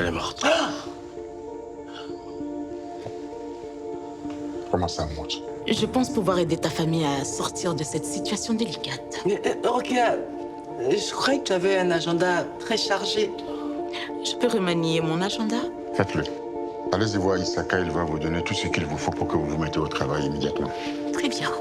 Elle est morte. Comment ça, morte? Je pense pouvoir aider ta famille à sortir de cette situation délicate. Mais, Rokia, je croyais que tu avais un agenda très chargé. Je peux remanier mon agenda? Faites-le. Allez-y voir Isaka, il va vous donner tout ce qu'il vous faut pour que vous vous mettez au travail immédiatement. Très bien.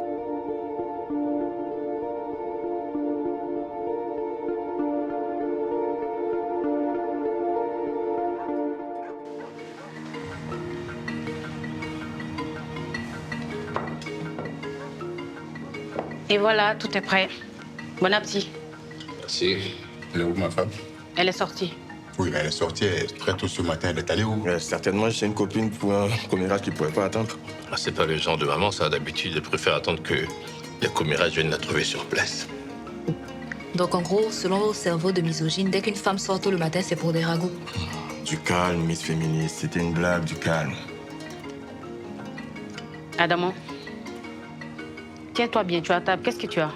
Et voilà, tout est prêt. Bon appétit. Merci. Elle est où, ma femme? Elle est sortie. Oui, elle est sortie très tôt ce matin. Elle est allée où? Certainement, j'ai une copine pour un commérage qui ne pourrait pas attendre. Ah, c'est pas le genre de maman, ça. D'habitude, elle préfère attendre que les commérages viennent la trouver sur place. Donc en gros, selon vos cerveaux de misogyne, dès qu'une femme sort tôt le matin, c'est pour des ragoûts. Du calme, Miss Féministe. C'était une blague, du calme. Adamo, tiens-toi bien, tu es à table. Qu'est-ce que tu as?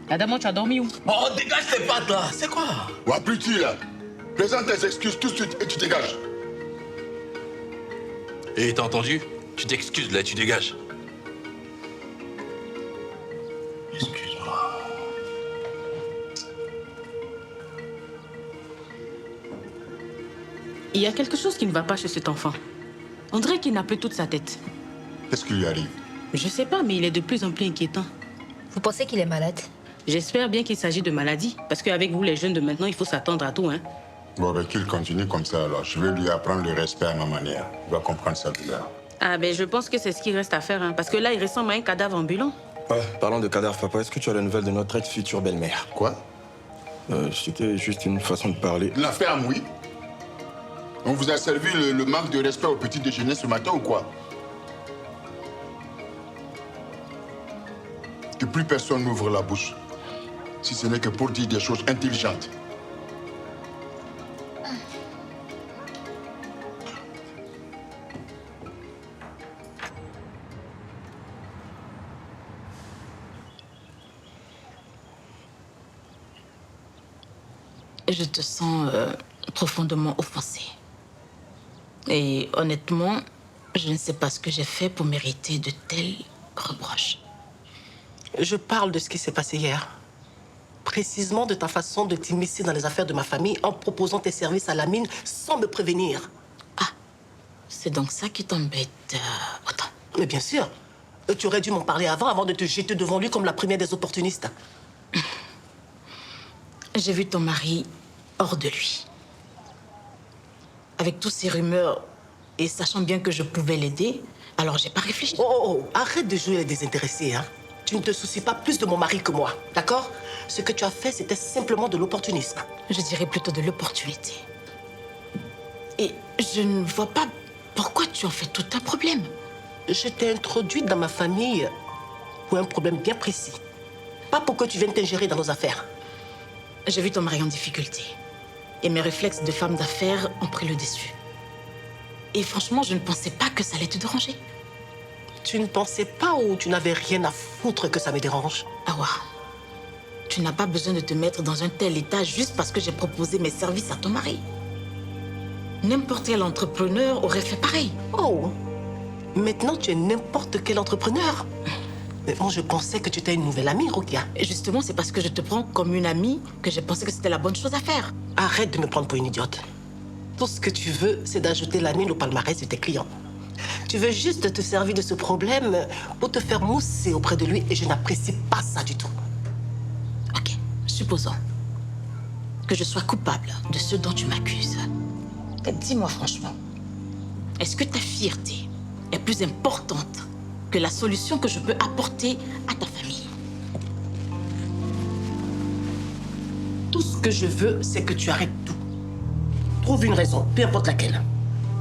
Adamo, tu as dormi où? Oh, dégage tes pattes, là. C'est quoi? Wapiti, là. Présente tes excuses tout de suite et tu dégages. Et t'as entendu? Tu t'excuses, là, tu dégages. Excuse-moi. Il y a quelque chose qui ne va pas chez cet enfant. On dirait qu'il n'a plus toute sa tête. Qu'est-ce qui lui arrive? Je sais pas, mais il est de plus en plus inquiétant. Vous pensez qu'il est malade? J'espère bien qu'il s'agit de maladie. Parce qu'avec vous, les jeunes de maintenant, il faut s'attendre à tout, hein. Bon, ben qu'il continue comme ça, alors. Je vais lui apprendre le respect à ma manière. Il va comprendre sa douleur. Ah ben, je pense que c'est ce qu'il reste à faire, hein. Parce que là, il ressemble à un cadavre ambulant. Ouais, parlant de cadavre, papa, est-ce que tu as la nouvelle de notre ex-future belle-mère? Quoi? C'était juste une façon de parler. La ferme, oui. On vous a servi le manque de respect au petit déjeuner ce matin ou quoi? Que plus personne n'ouvre la bouche, si ce n'est que pour dire des choses intelligentes. Je te sens profondément offensée. Et honnêtement, je ne sais pas ce que j'ai fait pour mériter de tels reproches. Je parle de ce qui s'est passé hier. Précisément de ta façon de t'immiscer dans les affaires de ma famille en proposant tes services à la mine sans me prévenir. Ah, c'est donc ça qui t'embête autant. Mais bien sûr. Tu aurais dû m'en parler avant de te jeter devant lui comme la première des opportunistes. J'ai vu ton mari hors de lui. Avec toutes ces rumeurs et sachant bien que je pouvais l'aider, alors j'ai pas réfléchi. Oh, arrête de jouer les désintéressés, hein. Tu ne te soucies pas plus de mon mari que moi, d'accord? Ce que tu as fait, c'était simplement de l'opportunisme. Je dirais plutôt de l'opportunité. Et je ne vois pas pourquoi tu en fais tout un problème. Je t'ai introduite dans ma famille pour un problème bien précis. Pas pour que tu viennes t'ingérer dans nos affaires. J'ai vu ton mari en difficulté. Et mes réflexes de femme d'affaires ont pris le dessus. Et franchement, je ne pensais pas que ça allait te déranger. Tu ne pensais pas ou tu n'avais rien à foutre que ça me dérange? Awa, tu n'as pas besoin de te mettre dans un tel état juste parce que j'ai proposé mes services à ton mari. N'importe quel entrepreneur aurait fait pareil. Oh, maintenant tu es n'importe quel entrepreneur. Mais bon, je pensais que tu étais une nouvelle amie, Rokia. Et justement, c'est parce que je te prends comme une amie que j'ai pensé que c'était la bonne chose à faire. Arrête de me prendre pour une idiote. Tout ce que tu veux, c'est d'ajouter la mine au palmarès de tes clients. Tu veux juste te servir de ce problème pour te faire mousser auprès de lui et je n'apprécie pas ça du tout. Ok, supposons que je sois coupable de ce dont tu m'accuses. Dis-moi franchement, est-ce que ta fierté est plus importante que la solution que je peux apporter à ta famille? Tout ce que je veux, c'est que tu arrêtes tout. Trouve une raison, peu importe laquelle.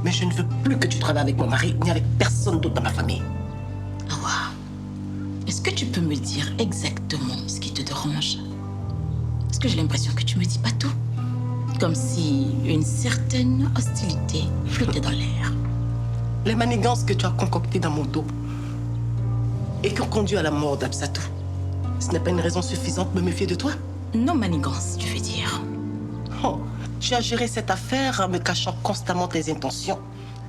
Mais je ne veux plus que tu travailles avec mon mari ni avec personne d'autre dans ma famille. Awa, est-ce que tu peux me dire exactement ce qui te dérange? Parce que j'ai l'impression que tu me dis pas tout. Comme si une certaine hostilité flottait dans l'air. Les manigances que tu as concoctées dans mon dos et qui ont conduit à la mort d'Absatou, ce n'est pas une raison suffisante de me méfier de toi? Non, manigance, tu veux dire. Oh, Tu as géré cette affaire en me cachant constamment tes intentions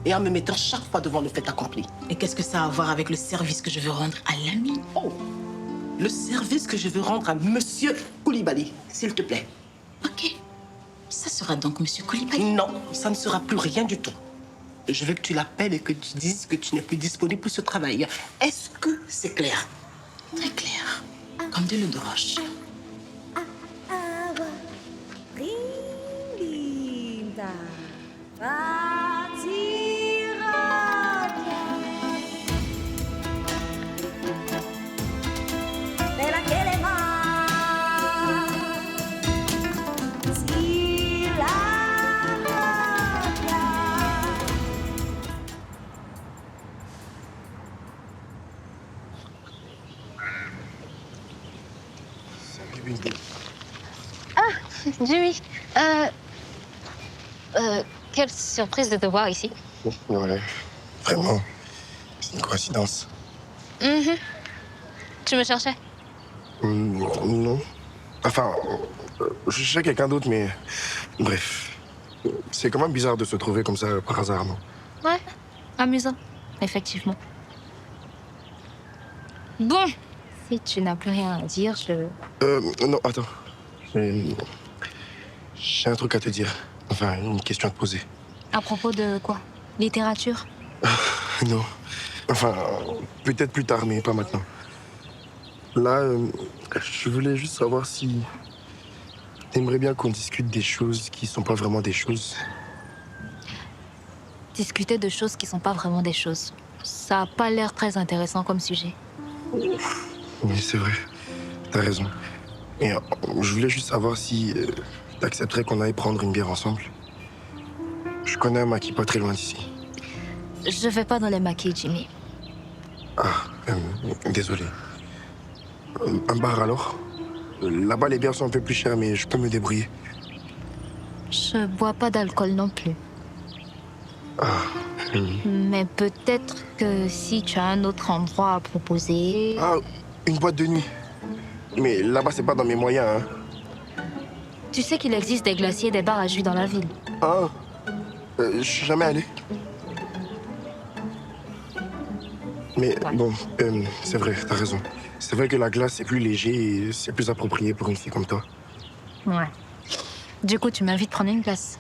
et en me mettant chaque fois devant le fait accompli. Et qu'est-ce que ça a à voir avec le service que je veux rendre à l'ami? Oh, le service que je veux rendre à Monsieur Koulibaly, s'il te plaît. Ok. Ça sera donc Monsieur Koulibaly. Non, ça ne sera plus rien du tout. Je veux que tu l'appelles et que tu dises que tu n'es plus disponible pour ce travail. Est-ce que c'est clair? Très clair. Comme de l'eau de roche. Jimmy, quelle surprise de te voir ici. Ouais, vraiment. C'est une coïncidence. Tu me cherchais? Non. Enfin, je cherchais quelqu'un d'autre, mais... Bref. C'est quand même bizarre de se trouver comme ça par hasard, non? Ouais, amusant, effectivement. Bon, si tu n'as plus rien à dire, Non, attends. J'ai un truc à te dire. Enfin, une question à te poser. À propos de quoi? Littérature? Non. Enfin, peut-être plus tard, mais pas maintenant. Là, je voulais juste savoir si... T'aimerais bien qu'on discute des choses qui sont pas vraiment des choses. Discuter de choses qui sont pas vraiment des choses. Ça a pas l'air très intéressant comme sujet. Oui, c'est vrai. T'as raison. Et je voulais juste savoir si t'accepterais qu'on aille prendre une bière ensemble. Je connais un maquis pas très loin d'ici. Je vais pas dans les maquis, Jimmy. Ah, désolé. Un bar alors? Là-bas, les bières sont un peu plus chères, mais je peux me débrouiller. Je bois pas d'alcool non plus. Mais peut-être que si tu as un autre endroit à proposer... Ah, une boîte de nuit. Mais là-bas, c'est pas dans mes moyens, hein. Tu sais qu'il existe des glaciers et des bars à jus dans la ville. Ah, je suis jamais allé. Mais bon, c'est vrai, t'as raison. C'est vrai que la glace, c'est plus léger et c'est plus approprié pour une fille comme toi. Ouais. Du coup, tu m'invites prendre une glace.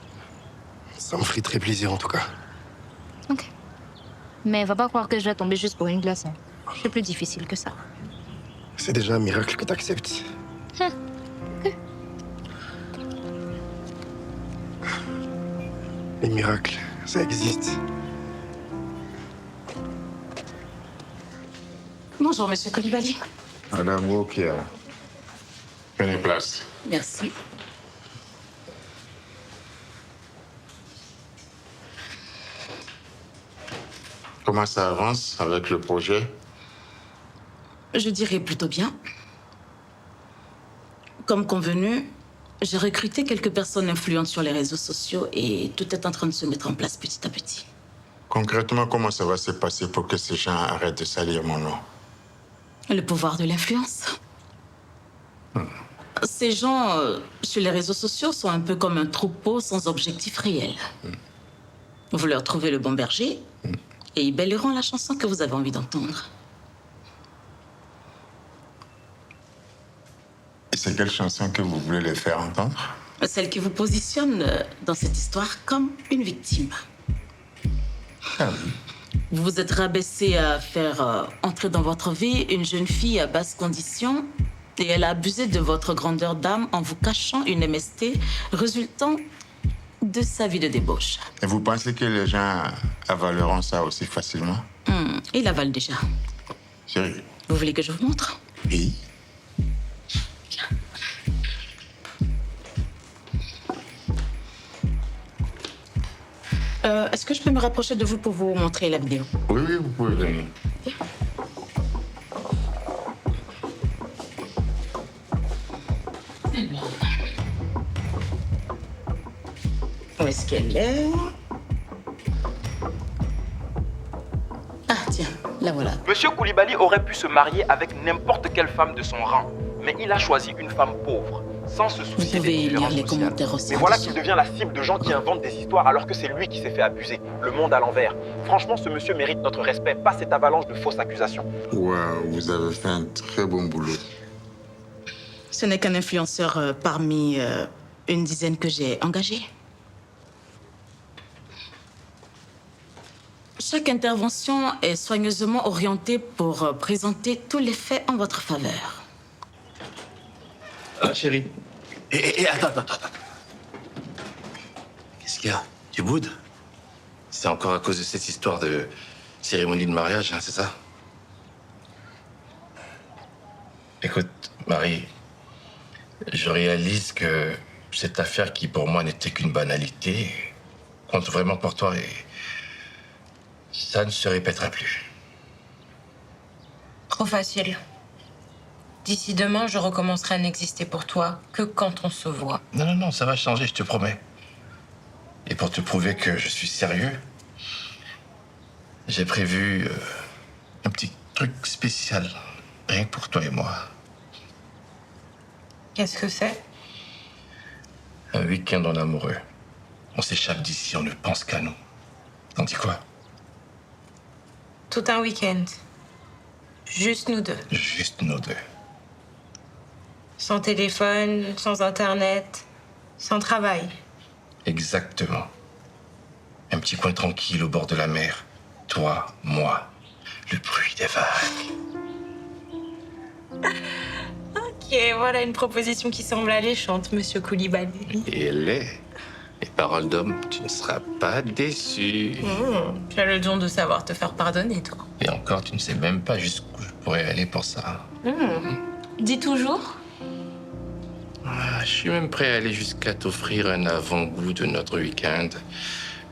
Ça me ferait très plaisir, en tout cas. Ok. Mais va pas croire que je vais tomber juste pour une glace. Hein. C'est plus difficile que ça. C'est déjà un miracle que t'acceptes. Les miracles, ça existe. Bonjour, Monsieur Koulibaly. Madame Wokia, prenez place. Merci. Comment ça avance avec le projet? Je dirais plutôt bien. Comme convenu, j'ai recruté quelques personnes influentes sur les réseaux sociaux et tout est en train de se mettre en place petit à petit. Concrètement, comment ça va se passer pour que ces gens arrêtent de salir mon nom? Le pouvoir de l'influence. Ces gens sur les réseaux sociaux sont un peu comme un troupeau sans objectif réel. Vous leur trouvez le bon berger et ils bêleront la chanson que vous avez envie d'entendre. Et c'est quelle chanson que vous voulez les faire entendre? Celle qui vous positionne dans cette histoire comme une victime. Vous vous êtes rabaissé à faire entrer dans votre vie une jeune fille à basse condition et elle a abusé de votre grandeur d'âme en vous cachant une MST résultant de sa vie de débauche. Et vous pensez que les gens avaleront ça aussi facilement? Il avale déjà. Sérieux? Vous voulez que je vous montre? Oui. Est-ce que je peux me rapprocher de vous pour vous montrer la vidéo? Oui, oui, vous pouvez venir. Où est-ce qu'elle est? Ah, tiens, la voilà. Monsieur Koulibaly aurait pu se marier avec n'importe quelle femme de son rang, mais il a choisi une femme pauvre. sans se Vous soucier des pouvez lire différences les sociales. commentaires aussi. Mais voilà qu'il devient la cible de gens qui inventent des histoires alors que c'est lui qui s'est fait abuser. Le monde à l'envers. Franchement, ce monsieur mérite notre respect, pas cette avalanche de fausses accusations. Waouh, vous avez fait un très bon boulot. Ce n'est qu'un influenceur parmi une dizaine que j'ai engagé. Chaque intervention est soigneusement orientée pour présenter tous les faits en votre faveur. Ah, chérie. Attends. Qu'est-ce qu'il y a? Tu boudes? C'est encore à cause de cette histoire de cérémonie de mariage, hein, c'est ça? Écoute, Marie, je réalise que cette affaire qui pour moi n'était qu'une banalité compte vraiment pour toi et ça ne se répétera plus. Trop facile. D'ici demain, je recommencerai à n'exister pour toi que quand on se voit. Non, ça va changer, je te promets. Et pour te prouver que je suis sérieux, j'ai prévu un petit truc spécial, rien que pour toi et moi. Qu'est-ce que c'est? Un week-end en amoureux. On s'échappe d'ici, on ne pense qu'à nous. T'en dis quoi? Tout un week-end. Juste nous deux. Juste nous deux. Sans téléphone, sans internet, sans travail. Exactement. Un petit coin tranquille au bord de la mer. Toi, moi, le bruit des vagues. Ok, voilà une proposition qui semble alléchante, monsieur Koulibaly. Et elle est. Et parole d'homme, tu ne seras pas déçu. Tu as le don de savoir te faire pardonner, toi. Et encore, tu ne sais même pas jusqu'où je pourrais aller pour ça. Dis toujours. Je suis même prêt à aller jusqu'à t'offrir un avant-goût de notre week-end,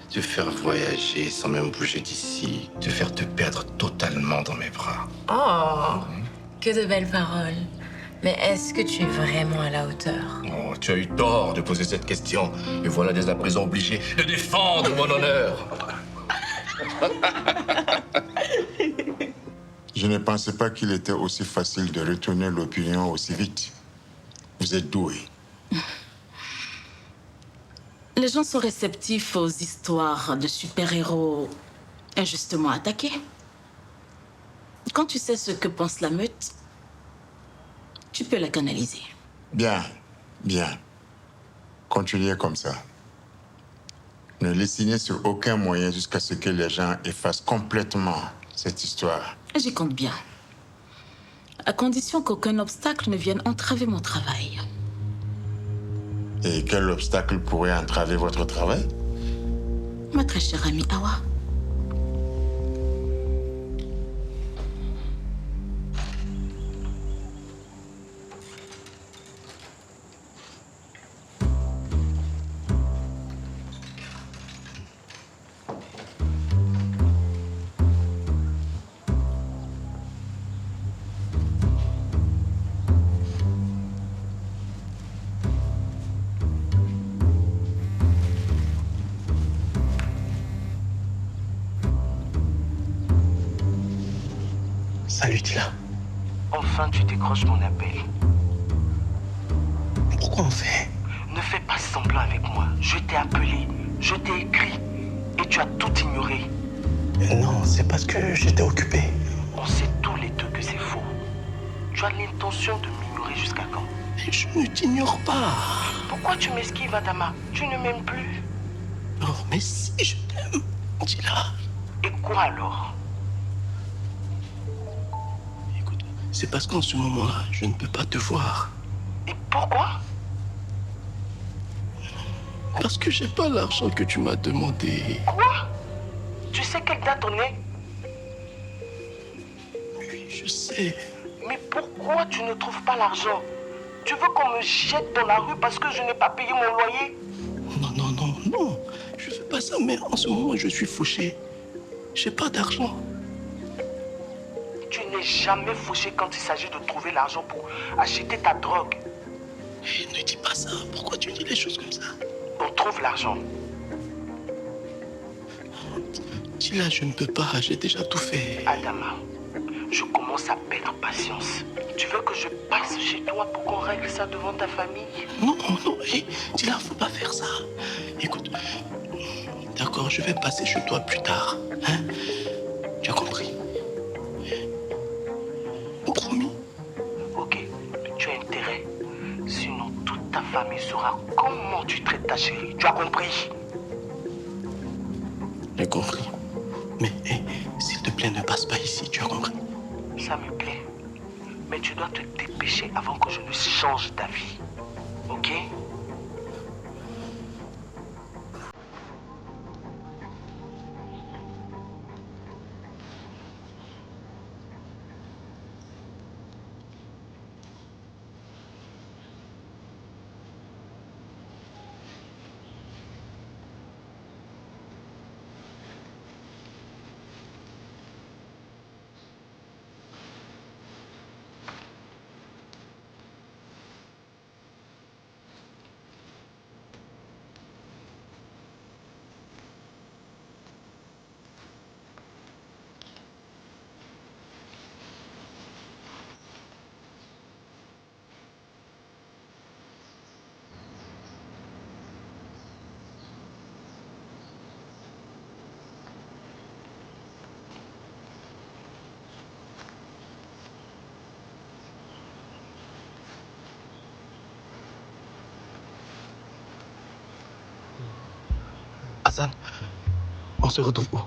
te faire voyager sans même bouger d'ici, te faire te perdre totalement dans mes bras. Oh, que de belles paroles. Mais est-ce que tu es vraiment à la hauteur? Oh, tu as eu tort de poser cette question. Et voilà dès à présent obligé de défendre mon honneur. Je ne pensais pas qu'il était aussi facile de retourner l'opinion aussi vite. Vous êtes doué. Les gens sont réceptifs aux histoires de super-héros injustement attaqués. Quand tu sais ce que pense la meute, tu peux la canaliser. Bien. Continuez comme ça. Ne lésinez sur aucun moyen jusqu'à ce que les gens effacent complètement cette histoire. J'y compte bien. À condition qu'aucun obstacle ne vienne entraver mon travail. Et quel obstacle pourrait entraver votre travail? Ma très chère amie Awa. Salut, Tila. Enfin, tu décroches mon appel. Pourquoi on fait? Ne fais pas semblant avec moi. Je t'ai appelé, je t'ai écrit et tu as tout ignoré. Non, c'est parce que j'étais occupé. On sait tous les deux que c'est faux. Tu as l'intention de m'ignorer jusqu'à quand? Je ne t'ignore pas. Pourquoi tu m'esquives, Adama? Tu ne m'aimes plus. Non, mais si, je t'aime, Tila. Et quoi alors? Écoute, c'est parce qu'en ce moment-là, je ne peux pas te voir. Et pourquoi? Parce que j'ai pas l'argent que tu m'as demandé. Quoi? Tu sais quelle date on est? Oui, je sais. Mais pourquoi tu ne trouves pas l'argent? Tu veux qu'on me jette dans la rue parce que je n'ai pas payé mon loyer? Non. Je fais pas ça, mais en ce moment, je suis fauché. J'ai pas d'argent. Tu n'es jamais fauché quand il s'agit de trouver l'argent pour acheter ta drogue. Hé, ne dis pas ça. Pourquoi tu dis les choses comme ça? On trouve l'argent. Dis là, je ne peux pas. J'ai déjà tout fait. Adama, je commence à perdre patience. Tu veux que je passe chez toi pour qu'on règle ça devant ta famille? Non, non, hé, dis-là, faut pas faire ça. Écoute, d'accord, je vais passer chez toi plus tard. Hein? Tu as compris? Promis? Ok, tu as intérêt. Sinon, toute ta famille saura comment tu traites ta chérie. Tu as compris? J'ai compris. Mais, hé, s'il te plaît, ne passe pas ici, tu as compris? Ça me plaît. Mais tu dois te dépêcher avant que je ne change d'avis. Ok? Hassan, on se retrouve où?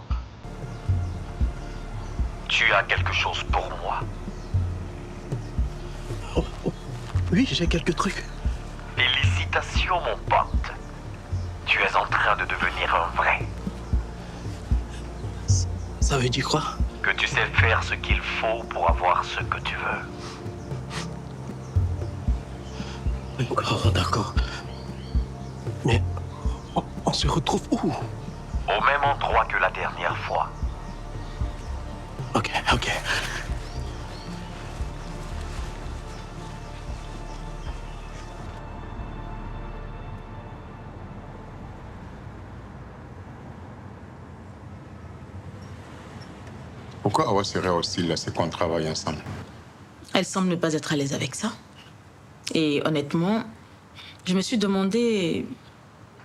Tu as quelque chose pour moi. Oh, oui, j'ai quelques trucs. Félicitations, mon pote. Tu es en train de devenir un vrai. Ça veut dire quoi? Que tu sais faire ce qu'il faut pour avoir ce que tu veux. D'accord, d'accord. Mais on se retrouve où? Au même endroit que la dernière fois. Ok, ok. Pourquoi Awa serait hostile à ce qu'on travaille ensemble? Elle semble ne pas être à l'aise avec ça. Et honnêtement, je me suis demandé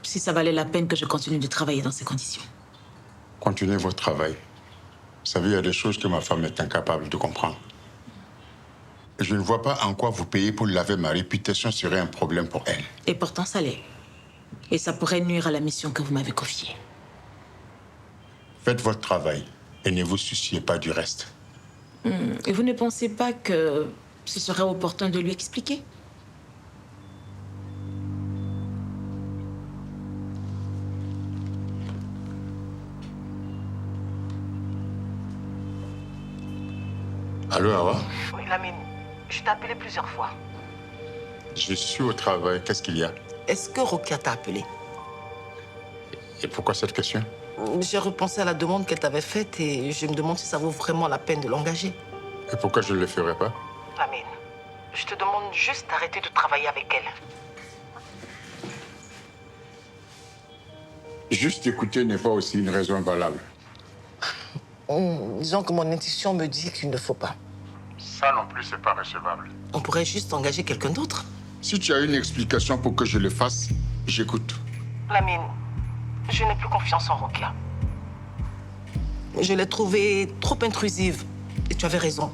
si ça valait la peine que je continue de travailler dans ces conditions. Continuez votre travail. Vous savez, il y a des choses que ma femme est incapable de comprendre. Et je ne vois pas en quoi vous payez pour laver ma réputation serait un problème pour elle. Et pourtant, ça l'est. Et ça pourrait nuire à la mission que vous m'avez confiée. Faites votre travail et ne vous souciez pas du reste. Et vous ne pensez pas que ce serait opportun de lui expliquer? Allô, Awa? Oui, Lamine, je t'ai appelé plusieurs fois. Je suis au travail. Qu'est-ce qu'il y a? Est-ce que Rokia t'a appelé? Et pourquoi cette question? J'ai repensé à la demande qu'elle t'avait faite et je me demande si ça vaut vraiment la peine de l'engager. Et pourquoi je ne le ferai pas? Lamine, je te demande juste d'arrêter de travailler avec elle. Juste écouter n'est pas aussi une raison valable. Disons que mon intuition me dit qu'il ne faut pas. Ça non plus, c'est pas recevable. On pourrait juste engager quelqu'un d'autre. Si tu as une explication pour que je le fasse, j'écoute. Lamine, je n'ai plus confiance en Rokia. Je l'ai trouvée trop intrusive. Et tu avais raison.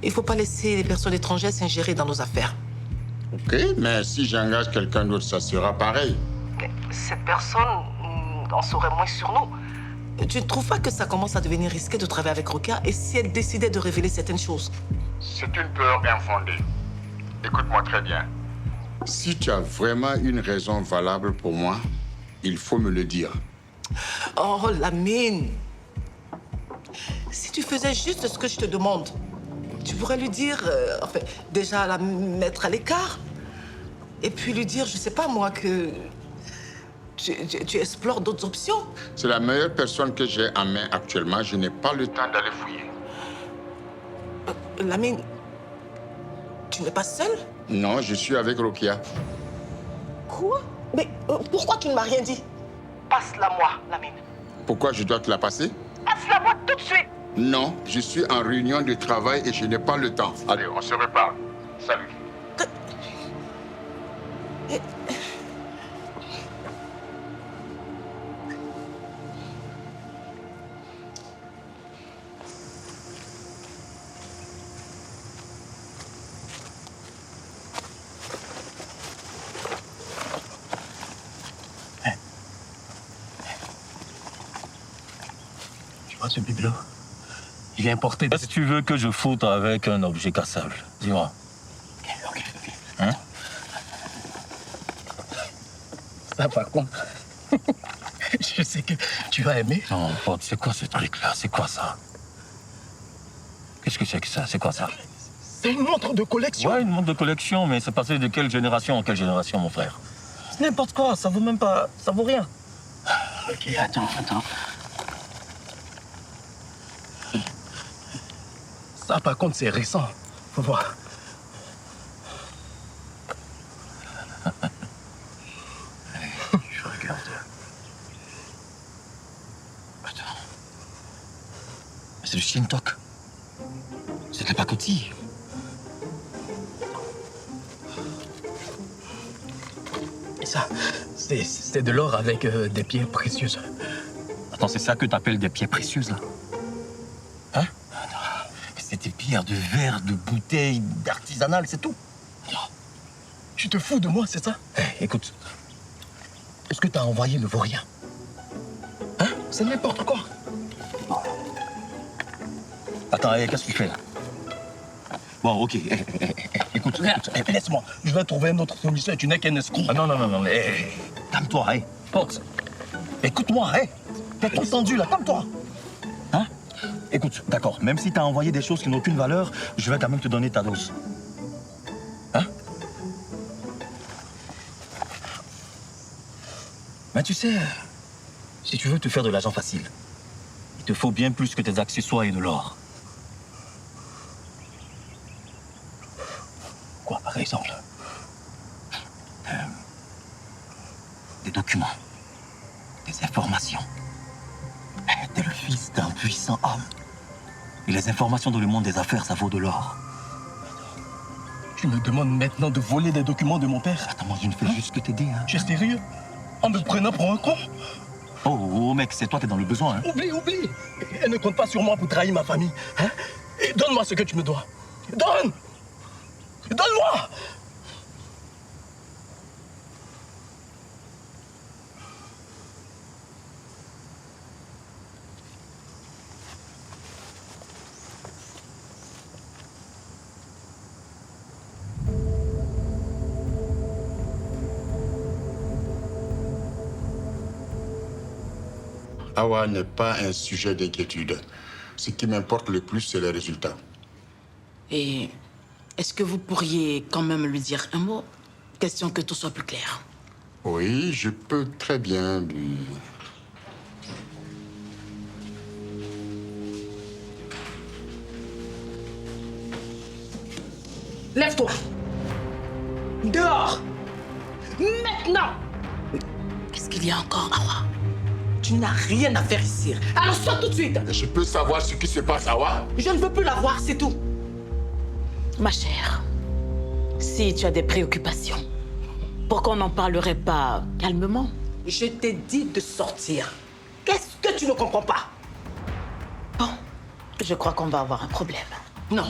Il ne faut pas laisser les personnes étrangères s'ingérer dans nos affaires. Ok, mais si j'engage quelqu'un d'autre, ça sera pareil. Mais cette personne en saurait moins sur nous. Tu ne trouves pas que ça commence à devenir risqué de travailler avec Rokia et si elle décidait de révéler certaines choses? C'est une peur infondée. Écoute-moi très bien. Si tu as vraiment une raison valable pour moi, il faut me le dire. Oh, Lamine. Si tu faisais juste ce que je te demande, tu pourrais lui dire, enfin, déjà la mettre à l'écart, et puis lui dire, je sais pas moi, que tu explores d'autres options. C'est la meilleure personne que j'ai en main actuellement. Je n'ai pas le temps d'aller fouiller. Lamine, tu n'es pas seul? Non, je suis avec Rokia. Quoi? Mais pourquoi tu ne m'as rien dit? Passe-la moi, Lamine. Pourquoi je dois te la passer? Passe-la moi tout de suite. Non, je suis en réunion de travail et je n'ai pas le temps. Allez, on se reparle. Salut. Tu vois ce bibelot? Il est importé. Si tu veux que je foute avec un objet cassable, dis-moi. Ok. Hein? Ça, par contre, je sais que tu vas aimer. Non, pote, c'est quoi ce truc-là? C'est quoi ça? Qu'est-ce que c'est que ça? C'est quoi ça? C'est une montre de collection. Ouais, une montre de collection, mais c'est passé de quelle génération en quelle génération, mon frère? C'est n'importe quoi, ça vaut même pas... ça vaut rien. Ok, attends. Ça, par contre, c'est récent. Faut voir. Je regarde. Attends. C'est du Shintok. C'est de la pacotille. Et ça, c'est de l'or avec des pierres précieuses. Attends, c'est ça que t'appelles des pierres précieuses, là? Hein? C'est des pierres de verre, de bouteilles, d'artisanal, c'est tout. Tu te fous de moi, c'est ça? Écoute, est-ce que t'as envoyé le vaurien? Hein? C'est n'importe quoi. Attends, qu'est-ce que tu fais, là? Bon, ok. Écoute, Laisse-moi. Je vais trouver une autre solution et tu n'es qu'un escroc. Ah, non. Calme-toi, Porte. Écoute-moi, t'es entendu, là, calme-toi. Hein? Écoute, d'accord, même si t'as envoyé des choses qui n'ont aucune valeur, je vais quand même te donner ta dose. Hein? Mais tu sais, si tu veux te faire de l'argent facile, il te faut bien plus que tes accessoires et de l'or. Quoi, par exemple? Des documents, des informations. T'es le fils d'un puissant homme. Et les informations dans le monde des affaires, ça vaut de l'or. Tu me demandes maintenant de voler des documents de mon père? Attends, moi, je ne fais juste que t'aider, hein. Tu es sérieux? En me prenant pour un con? Oh, mec, c'est toi qui es dans le besoin, hein. Oublie. Elle ne compte pas sur moi pour trahir ma famille. Hein? Et donne-moi ce que tu me dois. Donne-moi! Awa n'est pas un sujet d'inquiétude. Ce qui m'importe le plus, c'est les résultats. Et est-ce que vous pourriez quand même lui dire un mot? Question que tout soit plus clair. Oui, je peux très bien lui... Lève-toi! Dehors! Maintenant! Qu'est-ce qu'il y a encore, Awa? Tu n'as rien à faire ici. Alors sors tout de suite! Je peux savoir ce qui se passe, Awa? Je ne veux plus la voir, c'est tout. Ma chère, si tu as des préoccupations, pourquoi on n'en parlerait pas calmement? Je t'ai dit de sortir. Qu'est-ce que tu ne comprends pas? Bon, je crois qu'on va avoir un problème. Non,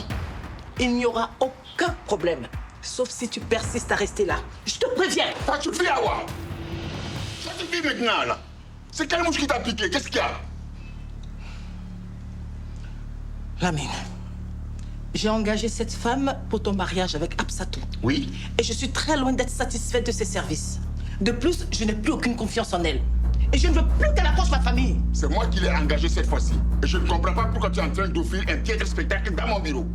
il n'y aura aucun problème. Sauf si tu persistes à rester là. Je te préviens. Ça suffit, Awa! Ça suffit maintenant, là! C'est quelle mouche qui t'a piqué? Qu'est-ce qu'il y a? Lamine, j'ai engagé cette femme pour ton mariage avec Absatou. Oui? Et je suis très loin d'être satisfaite de ses services. De plus, je n'ai plus aucune confiance en elle. Et je ne veux plus qu'elle approche ma famille. C'est moi qui l'ai engagée cette fois-ci. Et je ne comprends pas pourquoi tu es en train d'offrir un piètre spectacle dans mon bureau.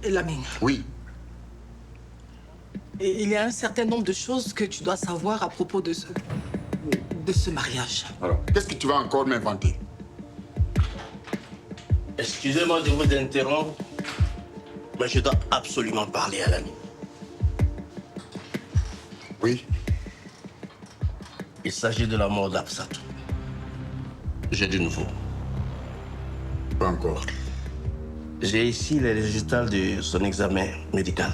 Lamine. Oui. Et il y a un certain nombre de choses que tu dois savoir à propos de ce mariage. Alors, qu'est-ce que tu vas encore m'inventer? Excusez-moi de vous interrompre, mais je dois absolument parler à l'ami. Oui. Il s'agit de la mort d'Absatou. j'ai du nouveau. Pas encore. J'ai ici les résultats de son examen médical.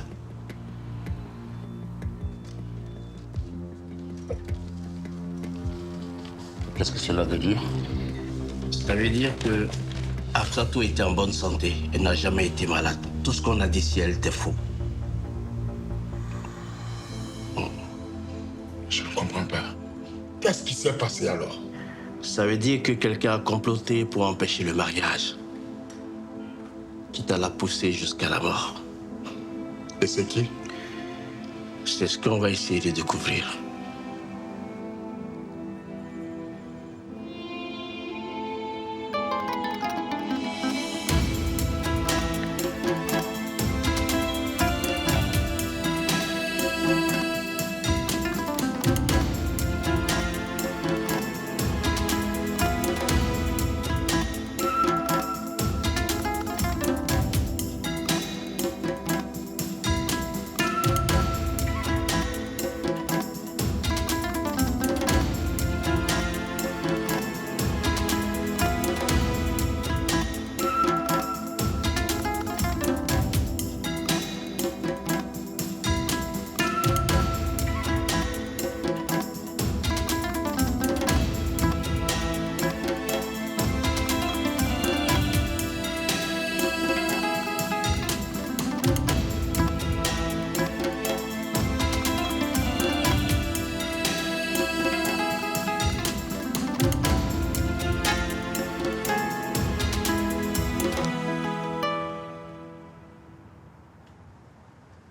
Qu'est-ce que cela veut dire? Ça veut dire que Afsatou était en bonne santé. Elle n'a jamais été malade. Tout ce qu'on a dit sur elle était faux. Je ne comprends pas. Qu'est-ce qui s'est passé alors? Ça veut dire que quelqu'un a comploté pour empêcher le mariage. Quitte à la pousser jusqu'à la mort. Et c'est qui? C'est ce qu'on va essayer de découvrir.